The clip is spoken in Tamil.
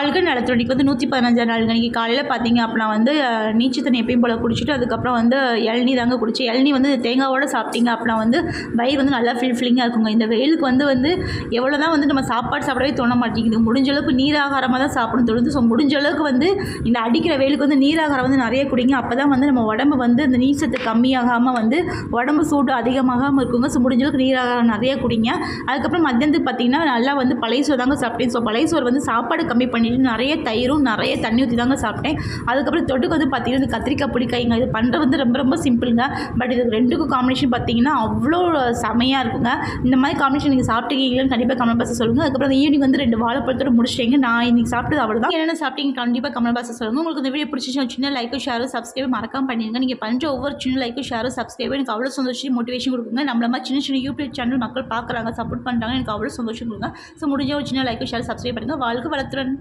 வாழ்க்கை நலத்தோடிக்கு வந்து 115 நாள் அன்றைக்கி காலையில் பார்த்தீங்க அப்படின்னா வந்து நீச்சல் தண்ணி எப்பயும் போல் குடிச்சிட்டு அதுக்கப்புறம் வந்து இளநீ தாங்க குடிச்சு இளநீ வந்து தேங்காவோடு சாப்பிட்டீங்க அப்படின்னா வந்து வயிறு வந்து நல்லா ஃபில்லிங்காக இருக்குங்க. இந்த வெயிலுக்கு வந்து எவ்வளோ தான் வந்து நம்ம சாப்பாடு சாப்பிடவே தோண மாட்டேங்குது. முடிஞ்ச அளவுக்கு நீராகாரமாக தான் சாப்பிடணும் தோணுது. ஸோ முடிஞ்ச அளவுக்கு வந்து இந்த அடிக்கிற வெயிலுக்கு வந்து நீராகாரம் வந்து நிறைய குடிங்க. அப்போ தான் வந்து நம்ம உடம்பு வந்து இந்த நீச்சத்து கம்மியாகாமல் வந்து உடம்பு சூடு அதிகமாகாமல் இருக்குங்க. ஸோ முடிஞ்ச அளவுக்கு நீராகாரம் நிறைய குடிங்க. அதுக்கப்புறம் மத்தியானத்துக்கு பார்த்தீங்கன்னா நல்லா வந்து பழைய சோறு தாங்க சாப்பிட்டேன். ஸோ பழைய சோறு வந்து சாப்பாடு கம்மி பண்ணி நிறைய தயிரும் நிறைய தண்ணி ஊற்றி தாங்க சாப்பிட்டேன். அதுக்கப்புறம் தொட்டுக்கு வந்து பார்த்தீங்கன்னா இந்த கத்திரிக்காய் புளிக்காய்ங்க இது பண்ணுறது வந்து ரொம்ப ரொம்ப சிம்பிளுங்க. பட் இது ரெண்டுக்கும் காம்பினேஷன் பார்த்தீங்கன்னா அவ்வளோ செமையாக இருக்குங்க. இந்த மாதிரி காம்பினேஷன் நீங்கள் சாப்பிட்டீங்கன்னு கண்டிப்பாக கமெண்ட் பாக்ஸில் சொல்லுங்கள். அதுக்கப்புறம் அந்த ஈவினிங் வந்து 2 வாழைப்பழத்தோடு முடிச்சிட்டேங்க. நான் இன்றைக்கி சாப்பிட்டது அவ்வளோ தான். என்னென்ன சாப்பிட்டீங்க கண்டிப்பாக கமெண்ட் பாக்ஸில் சொல்லுங்கள். உங்களுக்கு இந்த வீடியோ பிடிச்சிச்சு சின்ன லைக்கும் ஷேரும் சப்ஸ்கிரைப் மறக்காம பண்ணிடுங்க. நீங்கள் பண்ணுற ஒவ்வொரு சின்ன லைக்கும் ஷேரும் சப்ஸ்கிரைப் எனக்கு அவ்வளோ சந்தோஷம் மோட்டிவேஷன் கொடுக்குங்க. நம்மள மாதிரி சின்ன சின்ன யூடியூப் சேனல் மக்கள் பார்க்குறாங்க சப்போர்ட் பண்ணுறாங்க எனக்கு அவ்வளோ சந்தோஷம் கொடுங்க. ஸோ முடிஞ்ச ஒரு சின்ன லைக்கும் ஷேர் சப்ஸ்கிரைப் பண்ணுங்கள். வாழ்க்கை வளர்த்துறேன்.